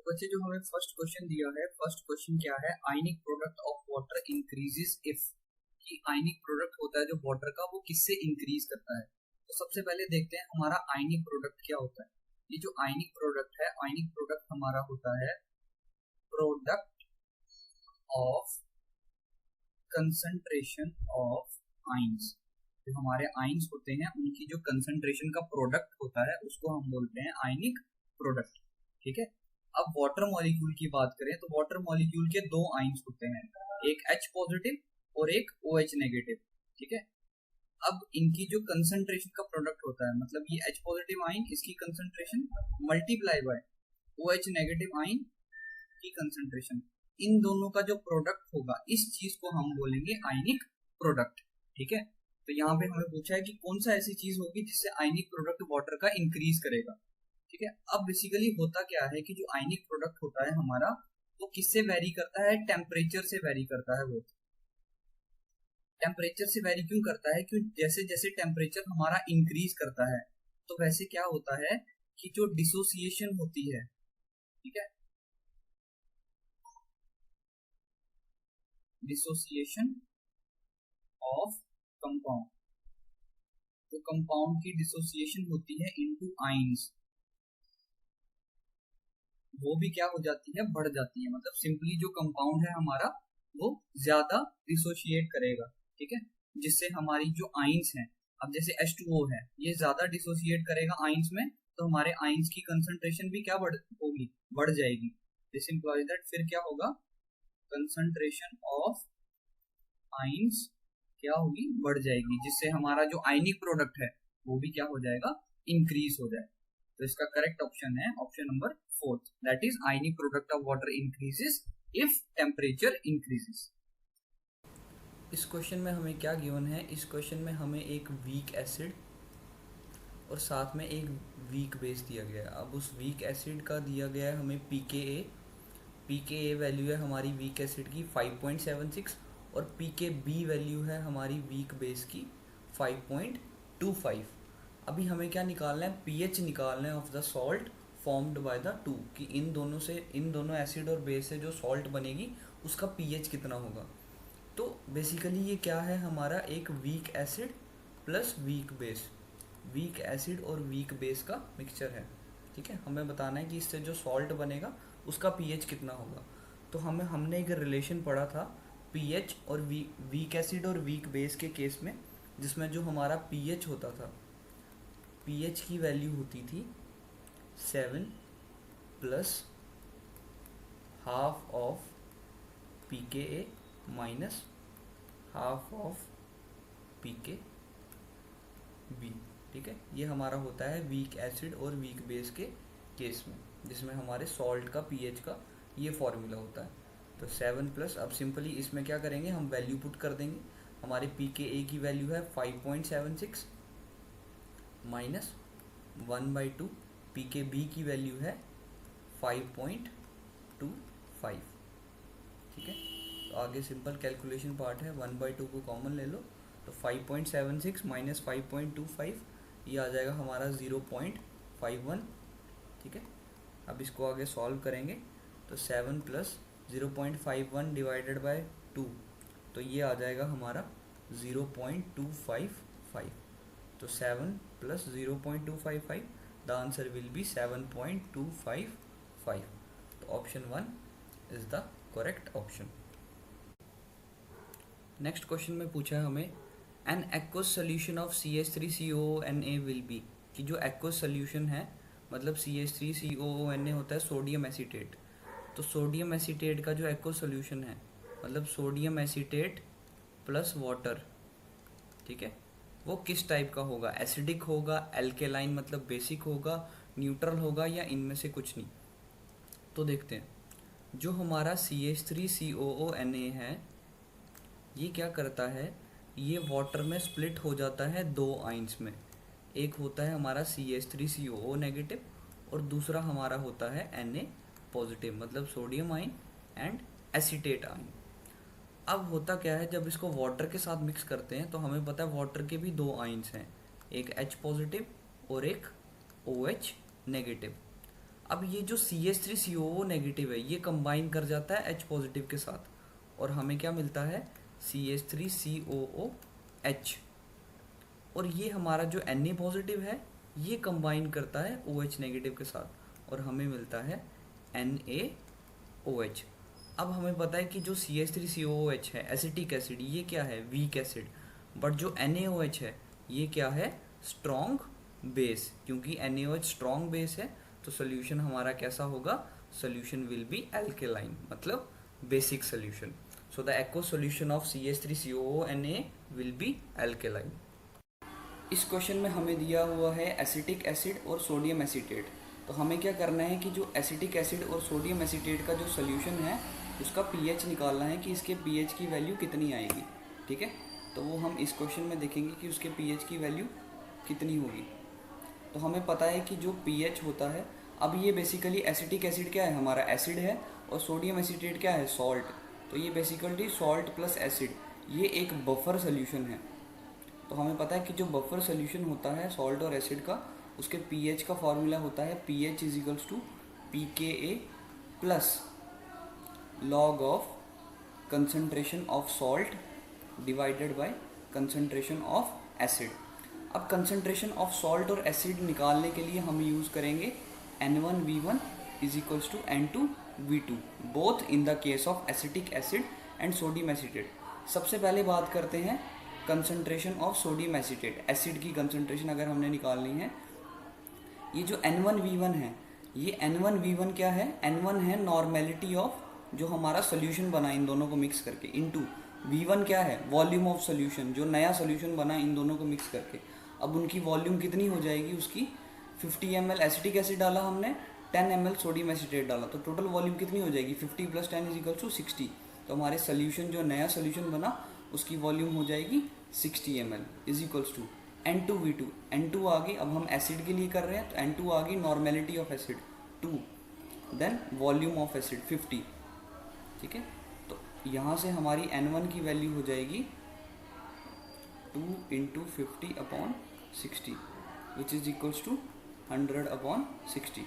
बच्चे जो हमें फर्स्ट क्वेश्चन दिया है, फर्स्ट क्वेश्चन क्या है, ionic product of water increases if, कि आयनिक प्रोडक्ट होता है जो वाटर का वो किससे इंक्रीज करता है। तो सबसे पहले देखते हैं हमारा आयनिक प्रोडक्ट क्या होता है। ये जो आयनिक प्रोडक्ट है, आयनिक प्रोडक्ट हमारा होता है product of concentration of ions. जो हमारे आइंस होते हैं उनकी जो कंसंट्रेशन का प्रोडक्ट होता है उसको हम बोलते हैं आयनिक प्रोडक्ट। ठीक है। अब वाटर मॉलिक्यूल की बात करें तो वाटर मॉलिक्यूल के दो आइंस होते हैं, एक H पॉजिटिव और एक OH नेगेटिव। ठीक है। अब इनकी जो कंसंट्रेशन का प्रोडक्ट होता है, मतलब ये H पॉजिटिव आइन इसकी concentration multiply by OH negative ion की कंसंट्रेशन, इन दोनों का जो प्रोडक्ट होगा इस चीज को हम बोलेंगे आयनिक प्रोडक्ट। ठीक है। तो यहाँ पे हमें पूछा है कि कौन सा ऐसी चीज होगी जिससे आयनिक प्रोडक्ट वाटर का इंक्रीज करेगा। ठीक है। अब बेसिकली होता क्या है कि जो आयनिक प्रोडक्ट होता है हमारा वो किससे वेरी करता है, टेम्परेचर से वेरी करता है। वो टेम्परेचर से वेरी क्यों करता है, क्योंकि जैसे जैसे टेम्परेचर हमारा इंक्रीज करता है तो वैसे क्या होता है कि जो डिसोसिएशन होती है, ठीक है, डिसोसिएशन ऑफ कंपाउंड, तो कंपाउंड की डिसोसिएशन होती है इनटू आइंस, वो भी क्या हो जाती है, बढ़ जाती है। मतलब सिंपली जो कंपाउंड है हमारा वो ज्यादा डिसोशिएट करेगा। ठीक है। जिससे हमारी जो आइंस है, अब जैसे H2O है ये ज्यादा डिसोशिएट करेगा आइंस में, तो हमारे आइंस की कंसंट्रेशन भी क्या होगी, बढ़ जाएगी। दिस इंप्लाइज दैट फिर क्या होगा, कंसंट्रेशन ऑफ आइंस क्या होगी, बढ़ जाएगी, जिससे हमारा जो आयनिक प्रोडक्ट है वो भी क्या हो जाएगा, इंक्रीज हो जाए। तो इसका करेक्ट ऑप्शन है option number 4, that is ionic product of water increases if temperature increases. इस क्वेश्चन में हमें क्या गिवन है, इस क्वेश्चन में हमें एक वीक एसिड और साथ में एक वीक बेस दिया गया है। अब उस वीक एसिड का दिया गया है हमें pKa वैल्यू है हमारी वीक एसिड की 5.76 और pKb वैल्यू है हमारी वीक बेस की 5.25। अभी हमें क्या निकालना है, pH निकालना है of the salt formed by the two, कि इन दोनों एसिड और बेस से जो सॉल्ट बनेगी उसका pH कितना होगा। तो बेसिकली ये क्या है, हमारा एक weak acid plus weak base, weak acid और वीक बेस का मिक्सचर है। ठीक है। हमें बताना है कि इससे जो सॉल्ट बनेगा उसका pH कितना होगा। तो हमने एक रिलेशन पढ़ा था pH और वीक एसिड और वीक बेस के केस में, जिसमें जो हमारा pH होता था, pH की वैल्यू होती थी 7 plus half of pKa minus half of pKb। ठीक है। ये हमारा होता है वीक एसिड और वीक बेस के केस में, जिसमें हमारे सॉल्ट का pH का ये फॉर्मूला होता है। तो 7 प्लस, अब सिंपली इसमें क्या करेंगे, हम वैल्यू पुट कर देंगे। हमारे pKa की वैल्यू है 5.76 माइनस 1/2, pKb की वैल्यू है 5.25। ठीक है। तो आगे सिंपल कैलकुलेशन पार्ट है, 1/2 को कॉमन ले लो तो 5.76 माइनस 5.25 ये आ जाएगा हमारा 0.51। ठीक है। अब इसको आगे सॉल्व करेंगे तो 7 प्लस 0.51 डिवाइडेड बाय 2, तो ये आ जाएगा हमारा 0.255। तो 7 plus 0.255, the answer will be 7.255। तो option 1 is the correct option. Next question में पूछा है हमें, an aqueous solution of CH3COONA will be, कि जो एक्वस सोल्यूशन है मतलब CH3COONA होता है सोडियम एसीटेट। तो सोडियम एसीटेट का जो एक्वस सोल्यूशन है मतलब सोडियम एसीटेट प्लस वाटर, ठीक है, वो किस टाइप का होगा, एसिडिक होगा, एल्केलाइन मतलब बेसिक होगा, न्यूट्रल होगा, या इनमें से कुछ नहीं। तो देखते हैं, जो हमारा CH3COONA है ये क्या करता है, ये वाटर में स्प्लिट हो जाता है दो आइंस में। एक होता है हमारा CH3COO नेगेटिव और दूसरा हमारा होता है Na पॉजिटिव, मतलब सोडियम आइन एंड एसीटेट आइन। अब होता क्या है, जब इसको वाटर के साथ मिक्स करते हैं तो हमें पता है वाटर के भी दो आइंस हैं, एक H पॉजिटिव और एक OH नेगेटिव। अब ये जो CH3COO नेगेटिव है ये कंबाइन कर जाता है H पॉजिटिव के साथ और हमें क्या मिलता है CH3COOH। और ये हमारा जो Na पॉजिटिव है ये कंबाइन करता है OH नेगेटिव के साथ और हमें मिलता है NaOH। अब हमें पता है कि जो CH3COOH है एसिटिक एसिड ये क्या है वीक एसिड, बट जो NaOH है ये क्या है स्ट्रॉन्ग बेस। क्योंकि NaOH स्ट्रॉन्ग बेस है तो सोल्यूशन हमारा कैसा होगा, सोल्यूशन विल बी एल्केलाइन, मतलब basic solution. So the aqueous solution of CH3COO will be alkaline. इस क्वेश्चन में हमें दिया हुआ है एसिटिक एसिड और सोडियम एसीटेट। तो हमें क्या करना है कि जो एसिटिक एसिड और सोडियम एसीटेट का जो सोल्यूशन है उसका पीएच निकालना है कि इसके पीएच की वैल्यू कितनी आएगी। ठीक है, तो वो हम इस क्वेश्चन में देखेंगे कि उसके पीएच की वैल्यू कितनी होगी। तो हमें पता है कि जो पीएच होता है, अब ये बेसिकली एसिटिक एसिड क्या है हमारा एसिड है और सोडियम एसीटेट क्या है सॉल्ट। तो ये बेसिकली सॉल्ट प्लस एसिड, ये एक बफर सोल्यूशन है। तो हमें पता है कि जो बफर सोल्यूशन होता है सॉल्ट और एसिड का, उसके पीएच का फॉर्मूला होता है pH equals to pKa plus log of concentration of salt divided by concentration of acid. अब कंसंट्रेशन ऑफ सॉल्ट और एसिड निकालने के लिए हम यूज़ करेंगे N1V1 equals to N2V2 both in the case of acetic acid and sodium acetate. सबसे पहले बात करते हैं concentration of sodium acetate, acid की कंसंट्रेशन अगर हमने निकालनी है। ये जो N1V1 है, ये N1V1 क्या है, N1 है नॉर्मेलिटी ऑफ जो हमारा सोल्यूशन बना इन दोनों को मिक्स करके, इनटू V1 क्या है वॉल्यूम ऑफ सोल्यूशन, जो नया सोल्यूशन बना इन दोनों को मिक्स करके। अब उनकी वॉल्यूम कितनी हो जाएगी उसकी, 50 ml एसिटिक एसिड डाला हमने, 10 ml सोडियम एसीटेट डाला, तो टोटल वॉल्यूम कितनी हो जाएगी 50 + 10 इजिकल टू 60। तो हमारे सोल्यूशन जो नया सोल्यूशन बना उसकी वॉल्यूम हो जाएगी 60 ml इजिकल्स टू N2V2। N2 आ गई, अब हम एसिड के लिए कर रहे हैं तो N2 आ गई normality of acid 2, then volume of acid 50। ठीक है, तो यहाँ से हमारी N1 की वैल्यू हो जाएगी 2 × 50/60 which is equals to 100/60।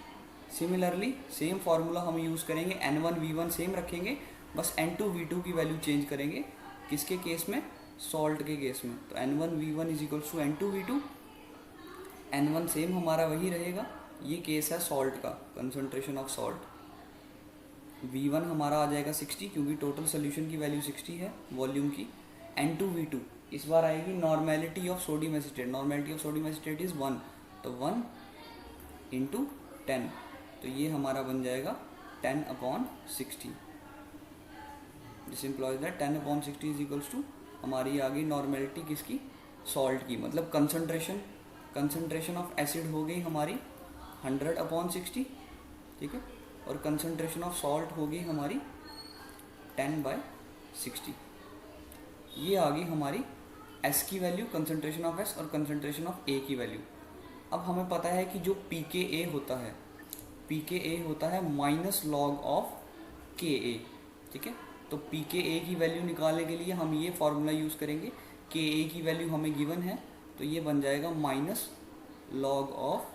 Similarly same formula हम यूज़ करेंगे, N1V1 सेम रखेंगे, बस N2V2 की वैल्यू चेंज करेंगे। किसके केस में, सॉल्ट के केस में। तो N1V1 is equals to N2V2, N1 same हमारा वही रहेगा। ये केस है सॉल्ट का, कंसंट्रेशन ऑफ सॉल्ट। V1 हमारा आ जाएगा 60 क्योंकि टोटल सोल्यूशन की वैल्यू 60 है वॉल्यूम की। N2V2 इस बार आएगी normality of sodium acetate, normality of sodium acetate is 1, तो 1 × 10, तो ये हमारा बन जाएगा 10/60। This implies that 10/60 is equals to हमारी आ गई नॉर्मेलिटी किसकी, सॉल्ट की, मतलब कंसंट्रेशन ऑफ एसिड हो गई हमारी 100/60। ठीक है, और कंसंट्रेशन ऑफ सॉल्ट हो गई हमारी 10/60। ये आ गई हमारी S की वैल्यू, कंसंट्रेशन ऑफ S, और कंसंट्रेशन ऑफ A की वैल्यू। अब हमें पता है कि जो pKa होता है, pKa होता है माइनस लॉग ऑफ Ka। ठीक है, तो pKa की वैल्यू निकालने के लिए हम ये फार्मूला यूज़ करेंगे। Ka की वैल्यू हमें गिवन है तो ये बन जाएगा माइनस लॉग ऑफ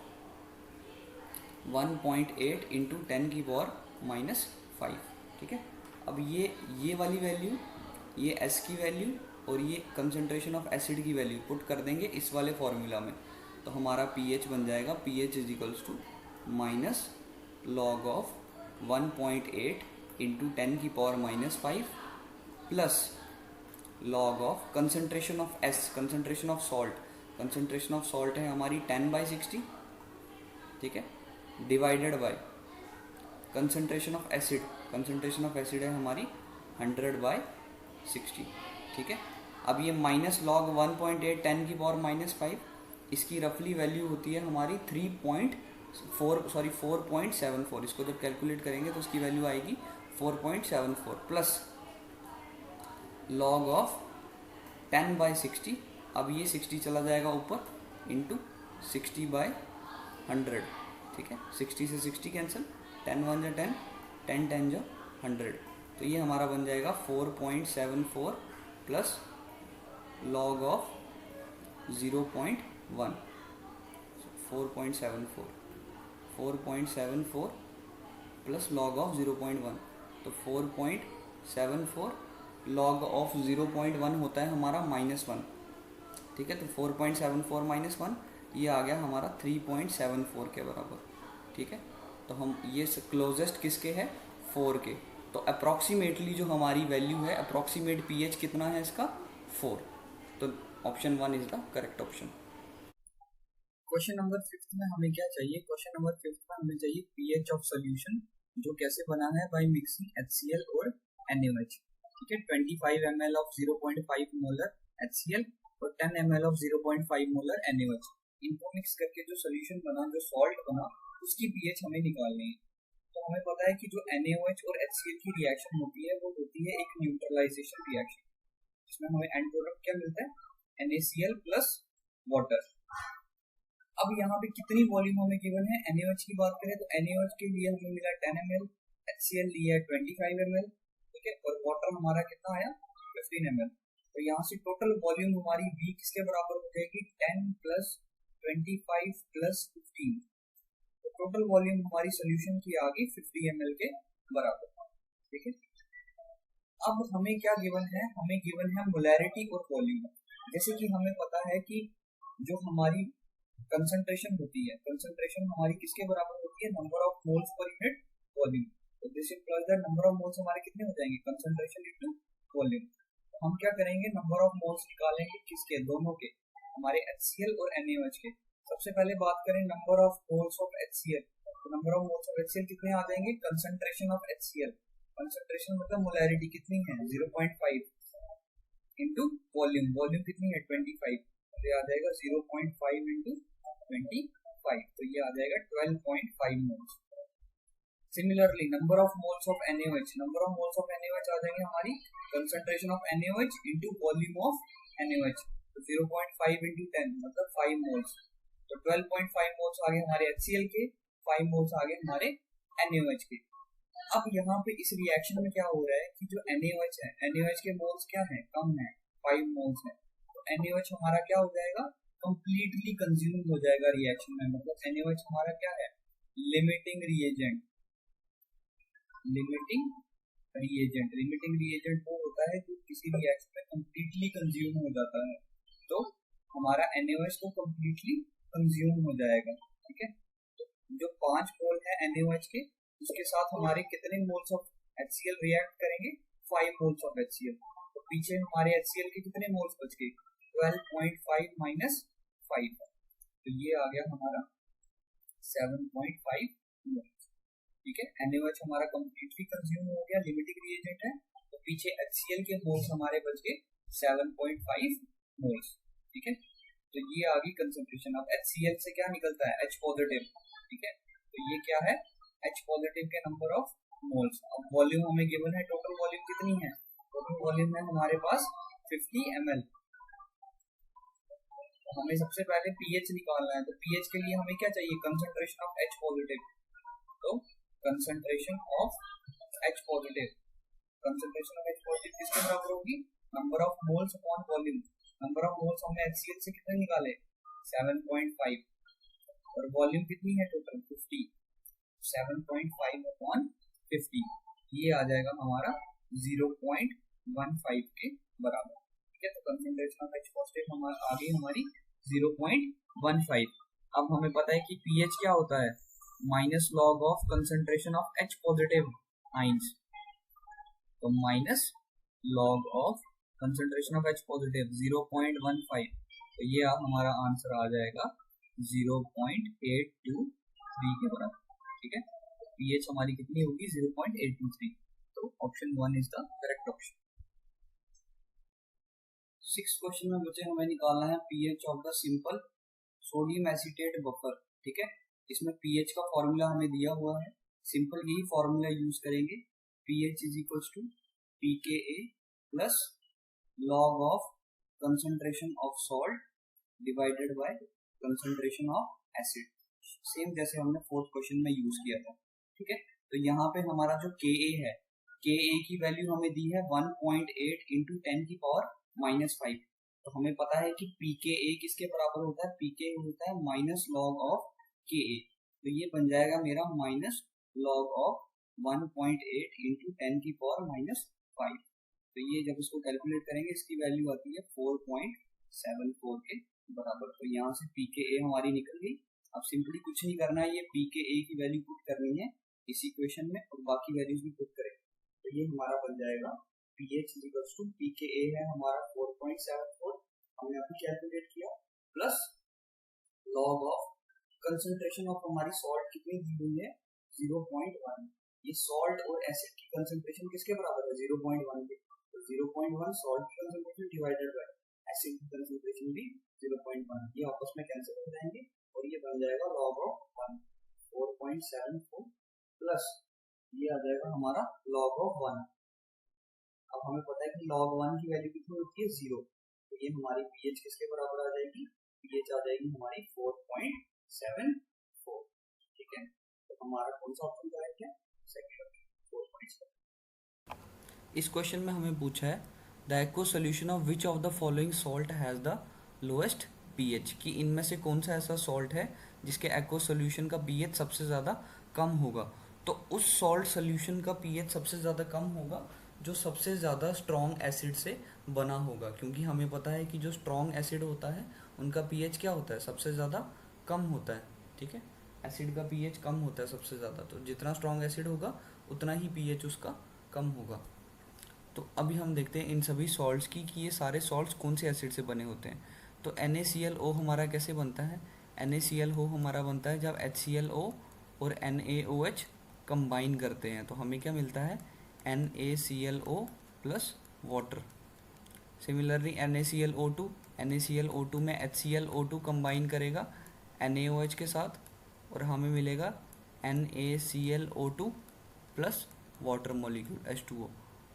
1.8 × 10⁻⁻5। ठीक है, अब ये वाली वैल्यू, ये S की वैल्यू और ये कंसंट्रेशन ऑफ एसिड की वैल्यू पुट कर देंगे इस वाले फार्मूला में, तो हमारा pH बन जाएगा pH is equals to minus log of 1.8 × 10⁻⁻5 plus log of concentration of S, concentration of salt, concentration of salt है हमारी 10/60। ठीक है, divided by concentration of acid, concentration of acid है हमारी 100/60। ठीक है, अब ये माइनस लॉग 1.8 10⁻⁻5, इसकी रफली वैल्यू होती है हमारी 4.74। इसको जब कैलकुलेट करेंगे तो उसकी वैल्यू आएगी 4.74 प्लस लॉग ऑफ 10/60। अब ये 60 चला जाएगा ऊपर इंटू 60/100। ठीक है, 60 से 60 कैंसिल, 10 1 जा 10, 10 10 जा 100, तो ये हमारा बन जाएगा 4.74 plus log of 0.1, 4.74 4.74 plus log of 0.1, तो 4.74 लॉग ऑफ 0.1 होता है हमारा -1, ठीक है। तो 4.74 -1 ये आ गया हमारा 3.74 के बराबर, ठीक है। तो हम ये क्लोजेस्ट किसके है, 4 के। तो अप्रॉक्सीमेटली जो हमारी वैल्यू है, अप्रॉक्सीमेट पीएच कितना है इसका, 4। तो option 1 is the correct option. Question number 5 में हमें क्या चाहिए, क्वेश्चन नंबर 5 में हमें चाहिए पीएच ऑफ सॉल्यूशन जो कैसे बना है बाय मिक्सिंग HCl और NaOH, ठीक है। 25 ml ऑफ 0.5 मोलर HCl और 10 ml ऑफ 0.5 मोलर NaOH, इनको मिक्स करके जो सोल्यूशन बना, जो सॉल्ट बना, उसकी पीएच हमें निकालनी है। तो हमें पता है कि जो NaOH और HCl की रिएक्शन होती है वो होती है एक न्यूट्रलाइजेशन रिएक्शन, जिसमें हमें एंड प्रोडक्ट क्या मिलता है, NaCl प्लस वाटर। अब यहाँ पे कितनी वॉल्यूम हमें गिवन है, NaOH की बात करें तो NaOH के लिए हमें मिला 10 ml, HCl लिया है 25 ml, ठीक है, और वाटर हमारा कितना आया, 15 ml। तो यहाँ से टोटल वॉल्यूम हमारी V किसके बराबर हो जाएगी, 10 प्लस 25 प्लस 15, तो टोटल वॉल्यूम हमारी सोल्यूशन की आ गई 50 ml के बराबर, ठीक है। अब हमें क्या गिवन है, हमें गिवन है मोलैरिटी और वॉल्यूम। जैसे कि हमें पता है कि जो हमारी कंसंट्रेशन होती है, कंसंट्रेशन हमारी किसके बराबर होती है, number of moles per unit volume. तो this implies that number of moles हमारे कितने हो जाएंगे, कंसंट्रेशन इनटू वॉल्यूम। तो हम क्या करेंगे, नंबर ऑफ मोल्स निकालेंगे किसके, दोनों के, हमारे HCl और NaOH के। सबसे पहले बात करें number of moles of HCl, तो number of moles of HCl कितने आ जाएंगे, कंसंट्रेशन ऑफ HCl, कंसंट्रेशन मतलब मोलैरिटी कितनी है 0.5 इंटू वॉल्यूम, वॉल्यूम कितनी है 25, तो ये आ जाएगा 0.5 इंटू 25, तो ये आ जाएगा 12.5 moles. Similarly number of moles of NaOH, number of moles of NaOH आ जाएंगे हमारी concentration of NaOH into volume of NaOH, तो 0.5 इंटू 10 मतलब 5 मोल्स, तो 12.5 मोल्स आ गए हमारे HCl के, 5 मोल्स आ गए हमारे NaOH के। अब यहाँ पे इस रिएक्शन में क्या हो रहा है कि जो NaOH है, NaOH के मोल्स क्या है, कम है, 5 मोल्स है, तो NaOH हमारा क्या हो जाएगा, कंप्लीटली कंज्यूम हो जाएगा रिएक्शन में। मतलब NaOH हमारा क्या है, limiting reagent, limiting reagent. Limiting reagent वो होता है जो किसी रिएक्शन में कंप्लीटली कंज्यूम हो जाता है, तो हमारा NaOH तो कंप्लीटली कंज्यूम हो जाएगा, ठीक है। तो जो 5 मोल है NaOH के, उसके साथ हमारे कितने मोल्स ऑफ HCl रिएक्ट करेंगे, 5 मोल्स ऑफ HCl, तो पीछे हमारे HCl के कितने मोल्स बच गए, 12.5 माइनस 5, तो ये आ गया हमारा 7.5 मोल्स, ठीक है। NaOH हमारा कंप्लीटली कंज्यूम हो गया, लिमिटिंग रिएजेंट है, तो पीछे HCl के मोल्स हमारे बच गए 7.5 मोल्स, ठीक है। तो ये आ गई कंसंट्रेशन। अब HCl से क्या निकलता है, H पॉजिटिव, ठीक है, तो ये क्या है, H पॉजिटिव के नंबर ऑफ मोल्स। अब वॉल्यूम हमें गिवन है, टोटल वॉल्यूम कितनी है, टोटल वॉल्यूम है हमारे पास 50 ml। हमें सबसे पहले पीएच निकालना है, तो पीएच के लिए हमें क्या चाहिए, कंसंट्रेशन ऑफ H पॉजिटिव, तो concentration of H positive, concentration of H positive किसके बराबर होगी, number of moles upon volume. Number of moles हमने HCl से कितने निकाले, 7.5, और वॉल्यूम कितनी है टोटल 50, 7.5 अपॉन 50, ये आ जाएगा हमारा 0.15 के बराबर, ठीक है। तो कंसंट्रेशन ऑफ H पॉजिटिव हमारा आ गई हमारी 0.15। अब हमें पता है कि पीएच क्या होता है, minus log of concentration of H positive ions, तो minus log of concentration of H positive 0.15, तो ये हमारा आंसर आ जाएगा 0.823 के बराबर, ठीक है। पीएच हमारी कितनी होगी, 0.823, तो option 1 is the correct option. 6 question में मुझे हमें निकालना है pH of the simple sodium acetate buffer, ठीक है। इसमें पीएच का फॉर्मूला हमें दिया हुआ है, सिंपल यही फॉर्मूला यूज करेंगे, pH is equal to pKa plus log of concentration of salt divided by concentration of acid, same जैसे हमने 4th क्वेश्चन में यूज किया था, ठीक है। तो यहाँ पे हमारा जो Ka है, Ka की वैल्यू हमें दी है 1.8 इंटू 10 की पावर -5, तो हमें पता है कि pKa किसके बराबर होता है, pKa होता है माइनस लॉग ऑफ Ka, तो ये बन जाएगा मेरा माइनस लॉग ऑफ 1.8 इंटू 10⁻⁻5। तो ये जब इसको कैलकुलेट करेंगे इसकी वैल्यू आती है 4.74 के बराबर। तो यहाँ से पी के ए हमारी निकल गई। अब सिंपली कुछ नहीं करना है, ये पी के ए की वैल्यू पुट करनी है इस इक्वेशन में और बाकी वैल्यूज भी पुट करेंगे। तो ये हमारा बन जाएगा pH इक्वल्स टू पी के ए है हमारा 4.74, हमने अभी कैलकुलेट किया, plus log of concentration of हमारी सॉल्ट कितनी दी हुई है 0.1। ये सॉल्ट और एसिड की कंसंट्रेशन किसके बराबर है 0.1 के। तो 0.1 सॉल्ट की कंसंट्रेशन डिवाइडेड बाय एसिड की कंसंट्रेशन भी 0.1, ये आपस में कैंसिल हो जाएंगे और ये बन जाएगा log ऑफ 1 4.74 प्लस ये आ जाएगा हमारा log ऑफ 1। अब हमें पता है कि log 1 की वैल्यू कितनी होती है 0, तो ये हमारी pH किसके बराबर आ जाएगी, pH आ जाएगी हमारी 4.74। ठीक है, तो हमारा कौन सा ऑप्शन करेक्ट है, सेकंड ऑप्शन 4.7। इस क्वेश्चन में हमें पूछा है the aqueous solution of which of the following salt has the lowest pH, कि इनमें से कौन सा ऐसा सॉल्ट है जिसके एक्व सोल्यूशन का pH सबसे ज़्यादा कम होगा। तो उस सॉल्ट सोल्यूशन का pH सबसे ज़्यादा कम होगा जो सबसे ज़्यादा स्ट्रॉन्ग एसिड से बना होगा, क्योंकि हमें पता है कि जो स्ट्रॉन्ग एसिड होता है उनका pH क्या होता है, सबसे ज़्यादा कम होता है। ठीक है, एसिड का pH कम होता है सबसे ज़्यादा, तो जितना स्ट्रॉन्ग एसिड होगा उतना ही pH उसका कम होगा। तो अभी हम देखते हैं इन सभी सॉल्ट्स की कि ये सारे सॉल्ट्स कौन से एसिड से बने होते हैं। तो NaClO हमारा कैसे बनता है, NaClO हमारा बनता है जब HClO और NaOH कंबाइन करते हैं, तो हमें क्या मिलता है NaClO plus water. Similarly NaClO2 में HClO2 कंबाइन करेगा NaOH के साथ और हमें मिलेगा NaClO2 plus water molecule H2O।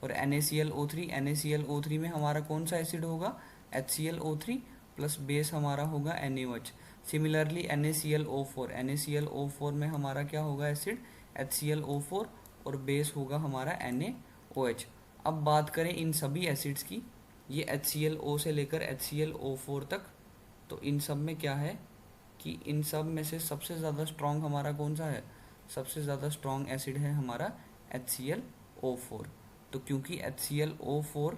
और NaClO3 में हमारा कौन सा एसिड होगा HClO3 प्लस बेस हमारा होगा NaOH। सिमिलरली NaClO4 में हमारा क्या होगा एसिड HClO4 और बेस होगा हमारा NaOH। अब बात करें इन सभी एसिड्स की, ये HClO से लेकर HClO4 तक, तो इन सब में क्या है कि इन सब में से सबसे ज़्यादा स्ट्रॉन्ग हमारा कौन सा है, सबसे ज़्यादा स्ट्रॉन्ग एसिड है हमारा HClO4। तो क्योंकि HClO4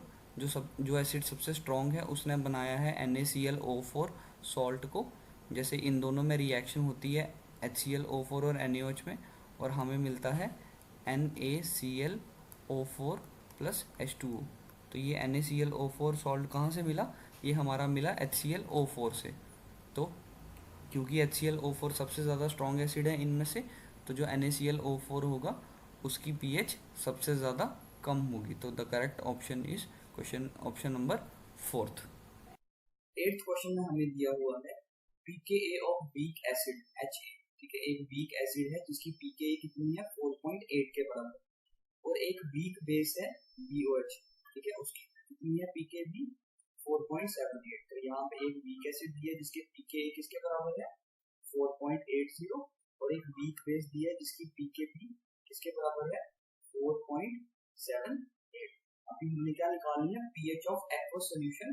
जो एसिड सबसे स्ट्रॉन्ग है उसने बनाया है NaClO4 सॉल्ट को। जैसे इन दोनों में रिएक्शन होती है HClO4 और NaOH में और हमें मिलता है NaClO4 प्लस H2O। तो ये NaClO4 सॉल्ट कहाँ से मिला, ये हमारा मिला HClO4 से। तो क्योंकि HClO4 सबसे ज़्यादा स्ट्रॉन्ग एसिड है इनमें से, तो जो NaClO4 होगा उसकी pH सबसे ज़्यादा कम होगी। तो the correct option is question option number 4। 8th question में हमें दिया हुआ है pKa of weak acid Ha। ठीक है, एक वीक एसिड है जिसकी pKa कितनी है 4.8 के बराबर और एक वीक बेस है BOH। ठीक है, उसकी कितनी है pKb 4.78। तो यहाँ पे एक वीक एसिड दिया है जिसके pKa किसके बराबर है 4.80 और एक वीक बेस दिया है जिसकी pKb किसके बराबर है 4.78। अभी हमने क्या निकालनी है pH of aqueous solution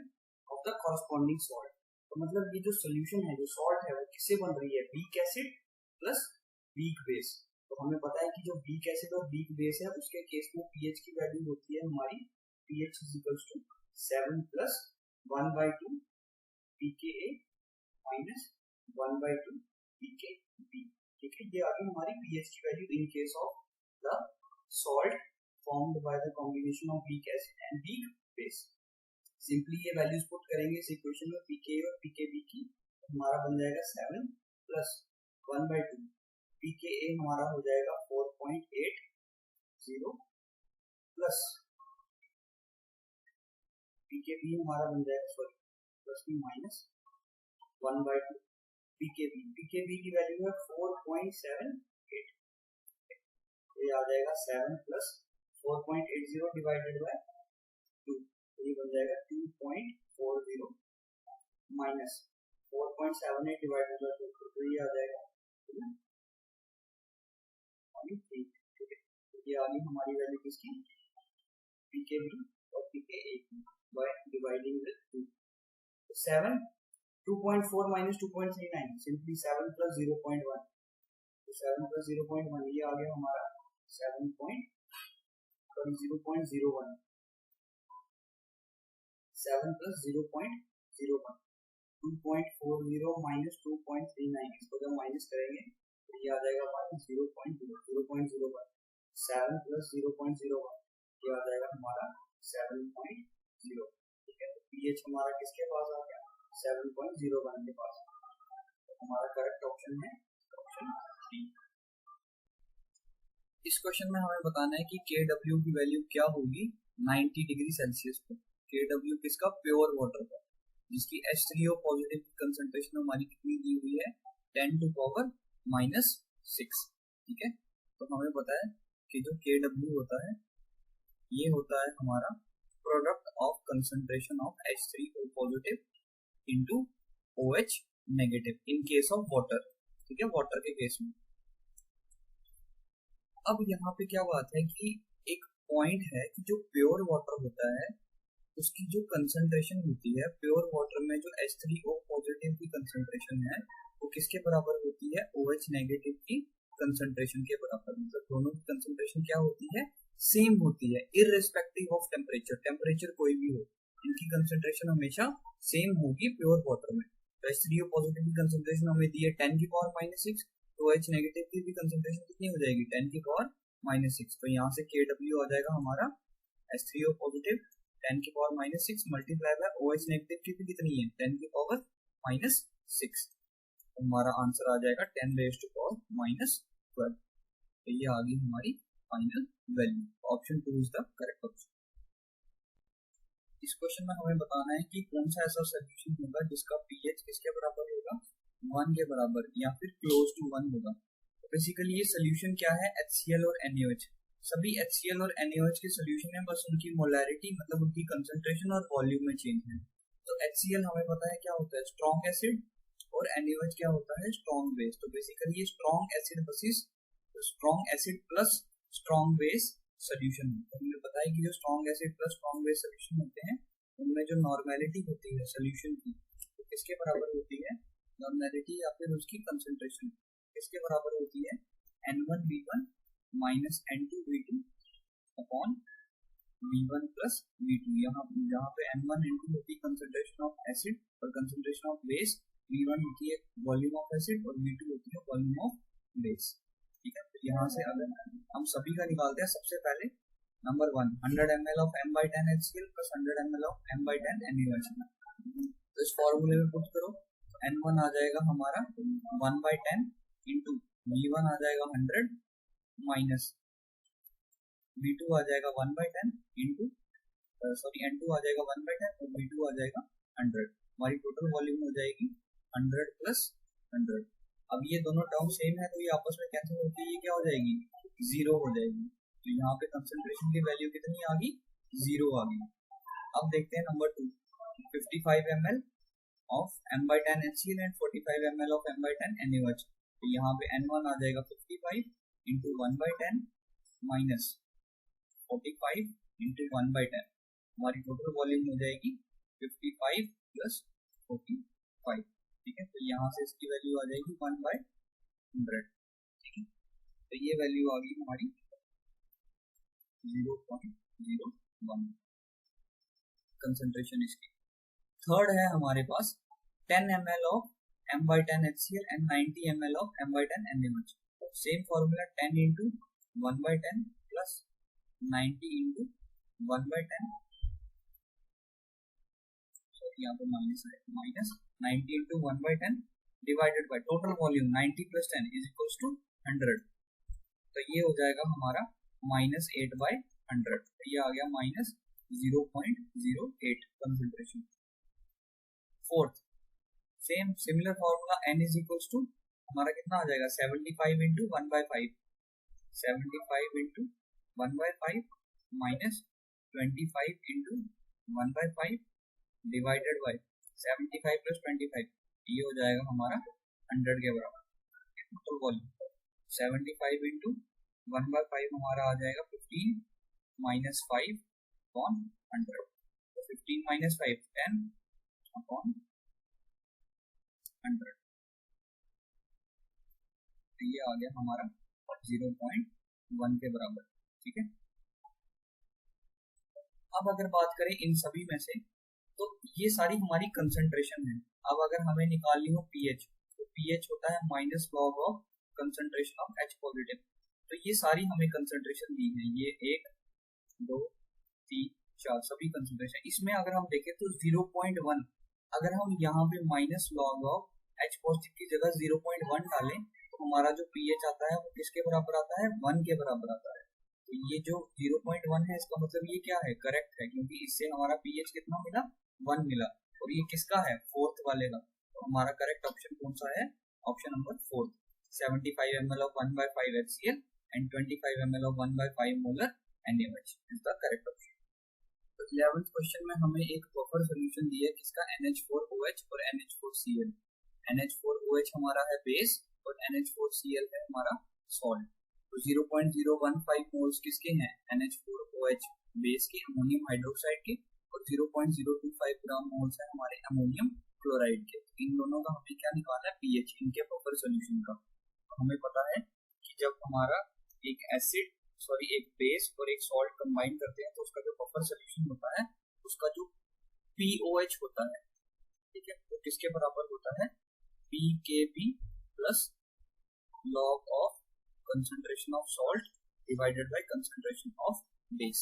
of the corresponding salt. तो मतलब ये जो सॉल्यूशन है, जो सॉल्ट है, वो किससे बन रही है weak acid plus weak base. तो हमें पता है कि जो वीक एसिड और वीक बेस है उसके केस में pH की वैल्यू होती है हमारी pH is equals to 7 plus 1/2 pKa minus 1/2 pKb। ठीक है, ये आ गई हमारी pH की value in case of the salt formed by the combination of weak acid and weak base। Simply ये वैल्यूज पुट करेंगे इस इक्वेशन में pKa और pKb की, हमारा बन जाएगा 7 प्लस 1/2 pKa हमारा हो जाएगा 4.80 प्लस pKb हमारा बन जाएगा प्लस में माइनस 1/2 pKb की वैल्यू है 4.78। ये आ जाएगा 7 प्लस 4.80 डिवाइडेड बाय 2, ये बन जाएगा 2.40 माइनस 4.78 डिवाइडेड बाय 2, तो ये आ जाएगा 3। ठीक है, ये आ गई हमारी वैल्यू किसकी pKb और pKa की by dividing with 2। 7 2.4 minus 2.39, simply 7 plus 0.1 तो 7 + 0.1 ये आ गया हमारा 7.01 7 + 0.01 2.40 माइनस 2.39 इसको जब माइनस करेंगे तो ये आ जाएगा हमारा 0.01 7 + 0.01 ये आ जाएगा हमारा 7.0। ठीक है, तो pH हमारा किसके पास आ गया 7.01 के पास। तो हमारा करेक्ट ऑप्शन है ऑप्शन 3। इस क्वेश्चन में हमें बताना है कि Kw की वैल्यू क्या होगी 90 डिग्री सेल्सियस पर। Kw किसका प्योर वाटर का, जिसकी H3O पॉजिटिव की कंसंट्रेशन हमारी कितनी दी हुई है 10⁻⁻⁶। ठीक है, तो हमें पता है कि जो Kw होता है ये होता है हमारा product of concentration of H3O positive into OH negative in case of water. ठीक है, वाटर के केस में। अब यहाँ पे क्या बात है कि एक पॉइंट है कि जो प्योर वाटर होता है उसकी जो कंसंट्रेशन होती है, प्योर वाटर में जो H3O पॉजिटिव की कंसंट्रेशन है वो किसके बराबर होती है OH नेगेटिव की कंसंट्रेशन के बराबर। मतलब दोनों की कंसंट्रेशन क्या होती है सेम होती है इररिस्पेक्टिव ऑफ टेम्परेचर। टेम्परेचर कोई भी हो इनकी कंसंट्रेशन हमेशा सेम होगी प्योर वाटर में। तो H3O पॉजिटिव की कंसंट्रेशन हमें दी है 10⁻⁻⁶, तो OH नेगेटिव की भी कंसंट्रेशन कितनी हो जाएगी 10⁻⁻⁶। तो यहाँ से Kw आ जाएगा हमारा H3O positive 10⁻⁻⁶ multiply by OH negative की भी कितनी है 10⁻⁻⁶। तो हमारा आंसर आ जाएगा 10⁻⁻12। तो ये आ गई हमारी final value. Option 2 is the correct option. इस क्वेश्चन में हमें बताना है कि कौन सा ऐसा सॉल्यूशन होगा जिसका pH किसके बराबर होगा 1 के बराबर या फिर क्लोज टू 1 होगा। तो बेसिकली ये सोल्यूशन क्या है HCl और NaOH। सभी HCl और NaOH के सोल्यूशन है, बस उनकी मोलैरिटी मतलब उनकी कंसंट्रेशन और वॉल्यूम में चेंज है। तो HCl हमें पता है क्या होता है स्ट्रॉन्ग एसिड और NaOH क्या होता है स्ट्रॉन्ग बेस। तो बेसिकली ये strong acid versus strong acid plus strong base solution है। तो हमें पता है कि जो strong acid plus strong base solution होते हैं उनमें जो नॉर्मेलिटी होती है सोल्यूशन की तो किसके बराबर होती है नॉर्मेलिटी या फिर उसकी कंसंट्रेशन किसके बराबर होती है N1V1 minus N2V2 upon V1 plus V2। यहाँ पे N1 N2 होती है कंसंट्रेशन ऑफ एसिड और कंसंट्रेशन ऑफ बेस, V1 होती है वॉल्यूम ऑफ एसिड और V2 होती है वॉल्यूम ऑफ बेस। ठीक है, तो यहाँ से अगर हम सभी का निकालते हैं सबसे पहले number 1 100 ml of M/10 HCl plus 100 ml of M/10 NaOH। तो इस फॉर्मूले में पुट करो तो N1 आ जाएगा हमारा 1/10 इंटू V1 आ जाएगा 100 माइनस V2 आ जाएगा 1/10 इंटू N2 आ जाएगा 1/10 और V2 आ जाएगा 100। हमारी टोटल वॉल्यूम हो जाएगी 100 प्लस 100। अब ये दोनों टर्म सेम है तो ये आपस में कैंसिल होकर ये क्या हो जाएगी 0 हो जाएगी। तो यहाँ पे कंसंट्रेशन की वैल्यू कितनी आ गई 0 आ गई। अब देखते हैं number 2 55 ml of M/10 HCl and 45 ml of M/10 NaOH। तो यहाँ पे N1 आ जाएगा 55 इंटू 1/10 माइनस 45 इंटू 1/10। हमारी टोटल वॉल्यूम हो जाएगी 55 प्लस 45। ठीक है, तो यहाँ से इसकी वैल्यू आ जाएगी 1/100। ठीक है, तो ये वैल्यू आ गई हमारी 0.01 कंसंट्रेशन इसकी। थर्ड है हमारे पास 10 ml of M/10 HCl and 90 ml of M/10 NaOH। Same formula 10 into 1/10 plus 90 into 1/10 यहाँ पे माइनस है minus 90 into 1/10 divided by total volume 90 plus 10 is equals to 100। तो ये हो जाएगा हमारा -8/100। तो ये आ गया -0.08 concentration. Fourth same similar formula n is equals to हमारा कितना आ जाएगा 75 into 1/5 75 into 1/5 minus 25 into 1/5 divided by 75 plus 25 ये हो जाएगा हमारा 100 के बराबर। टोटल वॉल्यूम 75 इंटू 1/5 हमारा आ जाएगा 15 माइनस 5 अपॉन 100। तो 15 माइनस 5 10 अपॉन 100। तो ये आ गया हमारा 0.1 के बराबर। ठीक है, अब अगर बात करें इन सभी में से, तो ये सारी हमारी कंसंट्रेशन है। अब अगर हमें निकालनी हो पीएच, तो पीएच होता है minus log of concentration of H positive. तो ये सारी हमें कंसंट्रेशन दी है, ये 1 2 3 4 सभी कंसंट्रेशन। इसमें अगर हम देखें तो 0.1, अगर हम यहाँ पे minus log of H positive की जगह 0.1 डालें तो हमारा जो पीएच आता है वो किसके बराबर आता है, 1 के बराबर आता है। तो ये जो 0.1 है इसका मतलब ये क्या है, करेक्ट है, क्योंकि इससे हमारा पीएच कितना मिला, 1 मिला। और ये किसका है, फोर्थ वाले का। तो हमारा करेक्ट ऑप्शन कौन सा है, option number 4, 75 ml of 1/5 HCl and 25 ml of 1/5 molar NaOH is the correct option। तो 11th क्वेश्चन में हमें एक प्रॉपर सोल्यूशन दिया है किसका, NH4OH और NH4Cl। NH4OH हमारा है बेस और NH4Cl है हमारा सॉल्ट। तो 0.015 मोल्स किसके हैं, NH4OH बेस के, अमोनियम हाइड्रोक्साइड के, और 0.025 ग्राम मोल्स है हमारे अमोनियम क्लोराइड के। इन दोनों का हमें क्या निकालना है, पीएच, इनके प्रॉपर सोल्यूशन का। तो हमें पता है कि जब हमारा एक एसिड एक बेस और एक सॉल्ट कंबाइन करते हैं तो उसका जो प्रॉपर सोल्यूशन होता है उसका जो POH होता है, ठीक है, वो किसके बराबर होता है, PKB plus log of concentration of salt divided by concentration of base.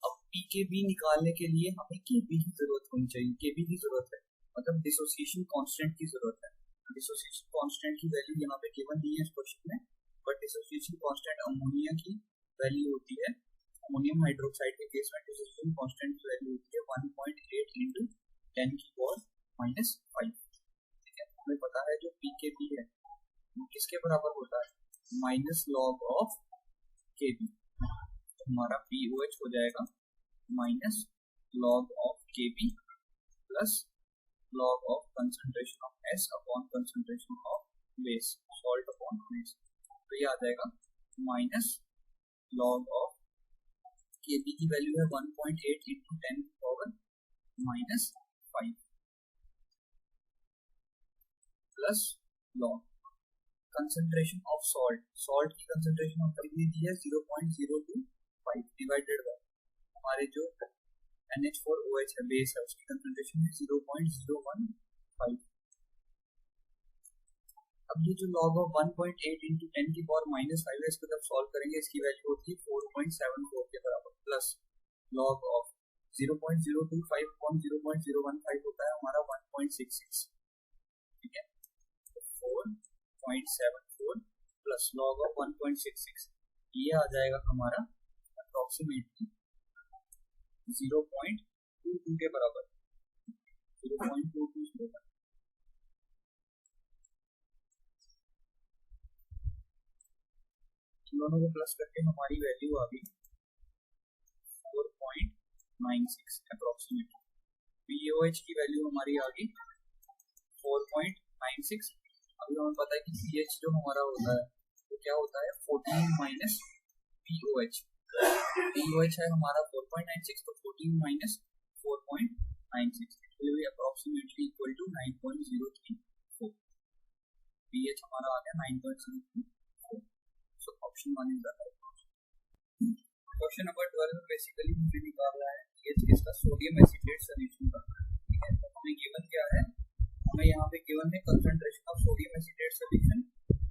अब PKB निकालने के लिए हमें KB की जरूरत होनी चाहिए। KB की जरूरत है मतलब डिसोसिएशन कांस्टेंट की जरूरत है। डिसोसिएशन कांस्टेंट की वैल्यू यहाँ पे गिवन नहीं है इस क्वेश्चन में, बट डिसोसिएशन कांस्टेंट अमोनिया की वैल्यू होती है, अमोनियम हाइड्रोक्साइड के केस में डिसोसिएशन कांस्टेंट की वैल्यू होती है 1.8 into 10 की पावर -5। ठीक है, हमें पता है जो PKB है वो किसके बराबर होता है, माइनस लॉग ऑफ KB। तो हमारा POH हो जाएगा minus log of KB plus log of concentration of S upon concentration of base, salt upon base। तो ये आ जाएगा माइनस log of Kb की वैल्यू है 1.8 into 10 power -5 plus log concentration of salt, salt की concentration of दी है 0.025 divided by हमारे जो NH4OH है बेस है उसकी कंसंट्रेशन है 0.015। अब ये जो log ऑफ 1.8 into 10 की पावर -5 है इसको जब सॉल्व करेंगे इसकी वैल्यू होती है 4.74 के बराबर, प्लस log ऑफ 0.025 upon 0.015 होता है हमारा 1.66। ठीक है, तो 4.74 प्लस log ऑफ 1.66 ये आ जाएगा हमारा अप्रोक्सीमेटली 0.22 के बराबर, 0.22 होगा। दोनों को प्लस करके हमारी वैल्यू आ गई 4.96 अप्रोक्सीमेटली। POH की वैल्यू हमारी आ गई 4.96। अभी हमें पता है कि CH जो हमारा होता है तो क्या होता है 14 माइनस POH। POH है हमारा 4.96 तो 14 minus 4.96 will be approximately equal to 9.034। pH हमारा आ गया 9.034। so option 1 is the right option। Question number 12 में बेसिकली हमने निकाला है pH किसका, सोडियम एसिटेट सॉल्यूशन का। ठीक है, तो हमें गिवन क्या है, हमें यहाँ पे गिवन है concentration of sodium acetate solution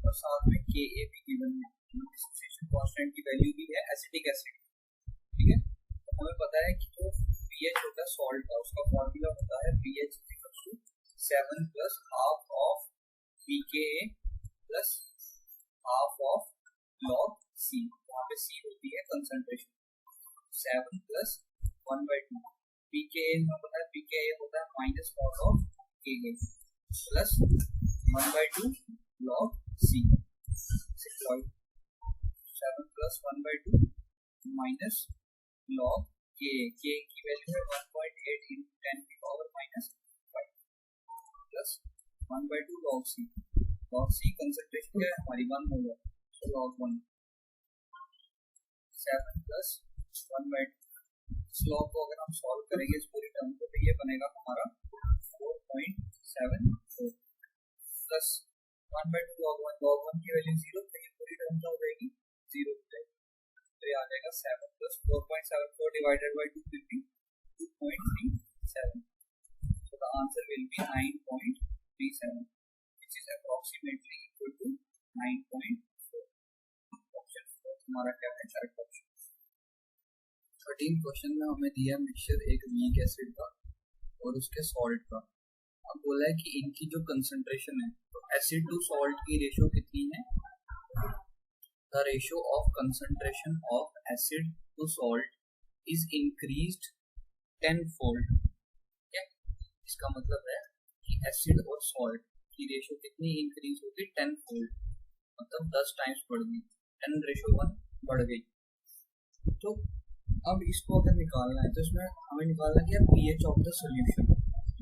और साथ में Ka भी गिवन है, डिसोसिएशन कांस्टेंट की वैल्यू भी है एसिटिक एसिड। ठीक है, तो हमें पता है कि जो pH होता है सॉल्ट का उसका फॉर्मूला होता है pH 7 plus half of pKa plus half of log C। वहाँ पे C होती है कंसंट्रेशन, 7 प्लस 1/2 pKa हमें पता है pKa होता है minus log of Ka plus 1/2 log C। 7 plus 1/2 minus log K की वैल्यू है 1.8 into 10 की power -5 plus 1/2 log C। log C concentration है हमारी 1 मोल है तो log 1 7 प्लस 1/2। इस log को अगर हम सॉल्व करेंगे इस पूरी टर्म को तो ये बनेगा हमारा 4.74 प्लस 1/2 log 1 की वैल्यू 0, तो ये पूरी टर्म क्या हो जाएगी, 0 हो जाएगी। तो ये आ जाएगा 7 + 4.74 divided by 2 will be 2.37. So the answer will be 9.37, which is approximately equal to 9.4. Option 4 हमारा क्या है, करेक्ट ऑप्शन। 13 क्वेश्चन में हमें दिया मिक्सचर एक वीक एसिड का और उसके सॉल्ट का। अब बोला है कि इनकी जो कंसंट्रेशन है, तो एसिड टू सॉल्ट की रेशो कितनी है, the ratio of concentration of acid to salt is increased 10-fold। क्या इसका मतलब है कि एसिड और सॉल्ट की रेशो कितनी इंक्रीज होगी, 10-fold, मतलब 10 टाइम्स बढ़ गई, 10:1 बढ़ गई। तो अब इसको अगर निकालना है तो इसमें हमें निकालना क्या, pH of the solution,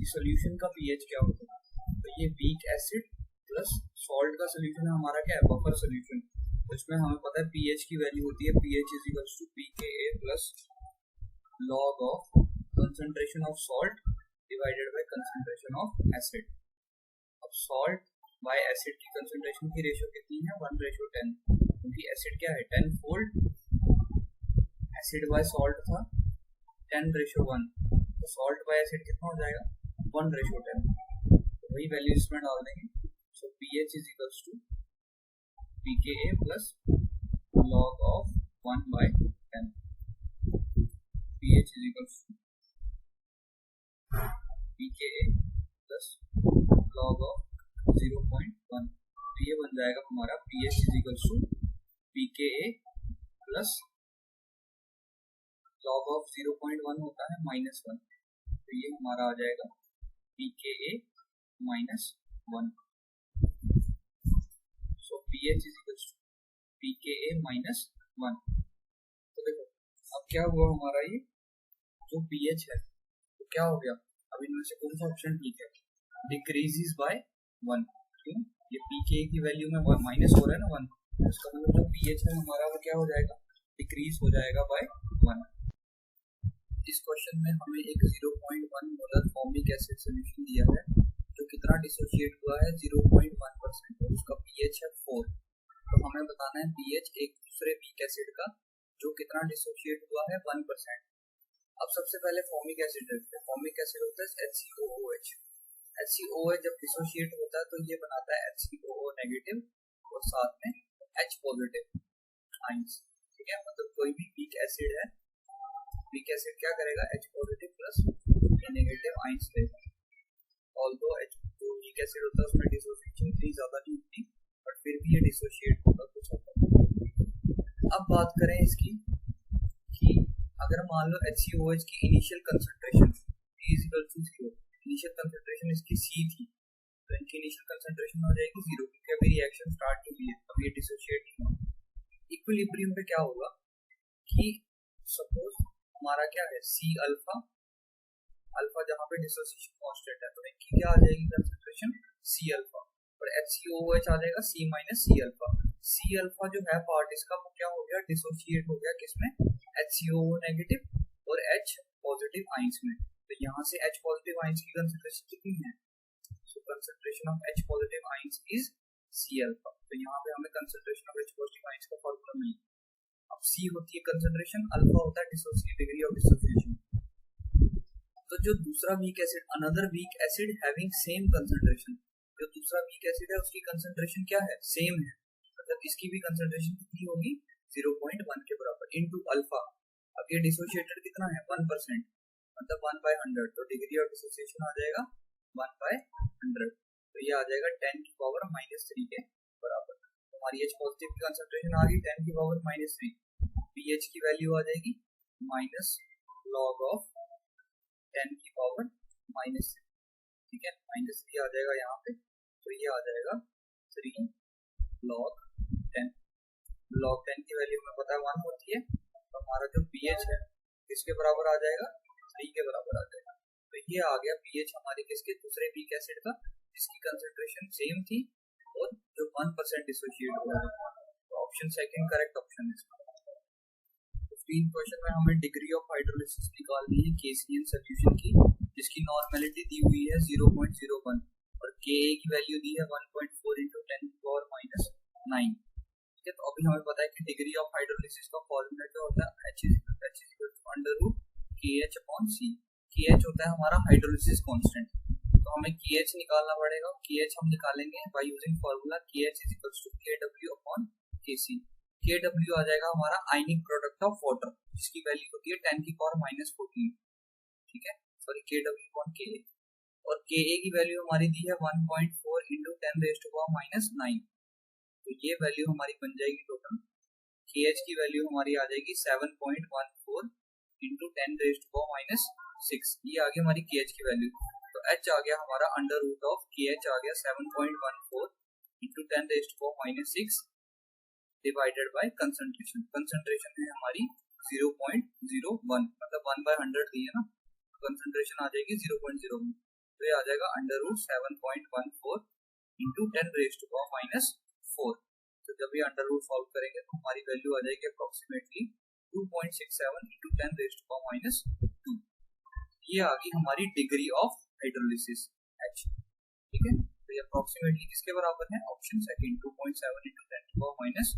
solution का पीएच क्या होता है। तो ये वीक एसिड प्लस सॉल्ट का सॉल्यूशन हमारा क्या है, बफर सॉल्यूशन। तो इसमें हमें पता है पीएच की वैल्यू होती है pH is equals to pKa plus log of concentration of salt divided by concentration of acid. अब सॉल्ट बाय एसिड की कंसंट्रेशन की रेशो कितनी है, 1:10, क्योंकि एसिड क्या है 10-fold, एसिड बाय सॉल्ट था 10:1, तो सॉल्ट बाय एसिड कितना हो जाएगा 1:10, तो वही वैल्यू इसमें डाल देंगे। So pH is equals to pKa plus log of 1/10, pH is equals to pKa plus log of 0.1, तो ये बन जाएगा हमारा pH is equals to pKa plus log of 0.1 होता है -1, तो ये हमारा आ जाएगा pKa -1। So pH is equals to pKa -1। तो देखो अब क्या हुआ हमारा, ये जो pH है तो क्या हो गया, अब इनमें से कौन सा ऑप्शन ठीक है, डिक्रीजेस बाय 1। क्यों, ये pKa की वैल्यू में माइनस हो रहा है ना 1, तो इसका मतलब जो pH है हमारा वो क्या हो जाएगा, डिक्रीज हो जाएगा बाय 1। इस क्वेश्चन में हमें एक 0.1 मोलर फॉर्मिक एसिड सॉल्यूशन दिया है जो कितना डिसोशिएट हुआ है 0.1%, और उसका पीएच है 4। तो हमें बताना है पीएच एक दूसरे वीक एसिड का जो कितना डिसोशिएट हुआ है 1%। अब सबसे पहले फॉर्मिक एसिड देखते हैं। फॉर्मिक एसिड होता है HCOOH। HCOOH जब डिसोशिएट होता है तो ये बनाता है HCOO नेगेटिव और साथ में H पॉजिटिव आइंस। ठीक है, मतलब कोई भी वीक एसिड है, वीक एसिड क्या करेगा, H positive plus negative ions लेगा। ऑल्दो H जो वीक एसिड होता है उसमें डिसोसिएशन इतनी ज्यादा नहीं होती, बट फिर भी ये डिसोशिएट होगा कुछ होता। अब बात करें इसकी कि अगर मान लो HCOH की initial concentration is equal to 0, initial concentration इसकी C थी, तो इनकी इनिशियल कंसंट्रेशन हो जाएगी 0, क्योंकि अभी रिएक्शन स्टार्ट नहीं हुई है, अभी ये डिसोशिएट नहीं हुआ। इक्विलिब्रियम पे क्या होगा कि सपोज हमारा क्या है C अल्फा, अल्फा जहाँ पे डिसोसिएशन कांस्टेंट है, तो इनकी क्या आ जाएगी कंसंट्रेशन C अल्फा, और HCOOH आ जाएगा C minus C alpha. C alpha जो है पार्ट इसका वो क्या हो गया, डिसोशिएट हो गया किसमें, HCOO नेगेटिव और H पॉजिटिव आइंस में। तो यहाँ से H पॉजिटिव आइंस की कंसंट्रेशन कितनी है, so concentration of H positive ions is C alpha. तो यहाँ पे हमें concentration of H positive ions का फॉर्मूला मिल, अब C होती है कंसंट्रेशन, अल्फा होता है डिसोसिएशन, डिग्री ऑफ डिसोसिएशन। तो जो दूसरा weak acid, another weak acid having same concentration, जो दूसरा वीक एसिड है उसकी कंसंट्रेशन क्या है, सेम है, मतलब इसकी भी कंसंट्रेशन कितनी होगी 0.1 के बराबर इनटू अल्फा। अब ये डिसोशिएटेड कितना है 1%, मतलब 1/100, तो डिग्री ऑफ डिसोसिएशन आ जाएगा 1/100, तो ये आ जाएगा 10 की पावर -3 के बराबर। हमारी H पॉजिटिव की कंसंट्रेशन आ गई 10 की पावर -3, pH की वैल्यू आ जाएगी माइनस लॉग ऑफ 10 की पावर -3, ठीक है, -3 आ जाएगा यहाँ पे, तो ये आ जाएगा 3 log 10। log 10 की वैल्यू हमें पता है 1 होती है, तो हमारा जो pH है किसके बराबर आ जाएगा, 3 के बराबर आ जाएगा। तो ये आ गया pH हमारे किसके, दूसरे वीक एसिड का, जिसकी कंसंट्रेशन सेम थी और जो 1% डिसोशिएट हुआ है। तो ऑप्शन सेकंड करेक्ट ऑप्शन है। 15 क्वेश्चन में हमें डिग्री ऑफ हाइड्रोलिसिस निकालनी है केसीएन सॉल्यूशन की, जिसकी नॉर्मेलिटी दी हुई है 0.01। और के की वैल्यू दी है 1.4 इंटू 10⁻⁹। ठीक है, तो अभी हमें पता है कि डिग्री ऑफ हाइड्रोलिसिस का फॉर्मूला क्या होता है, H=√KH/C। KH होता है हमारा हाइड्रोलिसिस कांस्टेंट, तो हमें KH निकालना पड़ेगा। KH हम निकालेंगे by using formula KH=KW/KC। KW आ जाएगा हमारा आयनिक प्रोडक्ट ऑफ वाटर, जिसकी वैल्यू होती है 10⁻⁻14। ठीक है, सॉरी KW/Ka। और Ka की वैल्यू हमारी दी है 1.4 इंटू 10⁻⁹। तो ये वैल्यू हमारी बन जाएगी टोटल। KH की वैल्यू हमारी आ जाएगी 7.14 इंटू 10⁻⁶। ये आ गई हमारी KH की वैल्यू। तो H आ गया हमारा √KH आ गया 7.14 into 10⁻⁶ divided by concentration. Concentration है हमारी 0.01, मतलब 1/100 दी है ना, कंसंट्रेशन आ जाएगी 0.01। तो ये आ जाएगा √7.14 इंटू 10⁻⁴। तो जब ये अंडर रूट सॉल्व करेंगे तो हमारी वैल्यू आ जाएगी अप्रोक्सीमेटली 2.67 इंटू 10⁻²। ये आ गई हमारी डिग्री ऑफ हाइड्रोलिसिस H। ठीक है, तो ये अप्रोक्सीमेटली किसके बराबर है, ऑप्शन सेकंड 2.7 इंटू 10⁻²।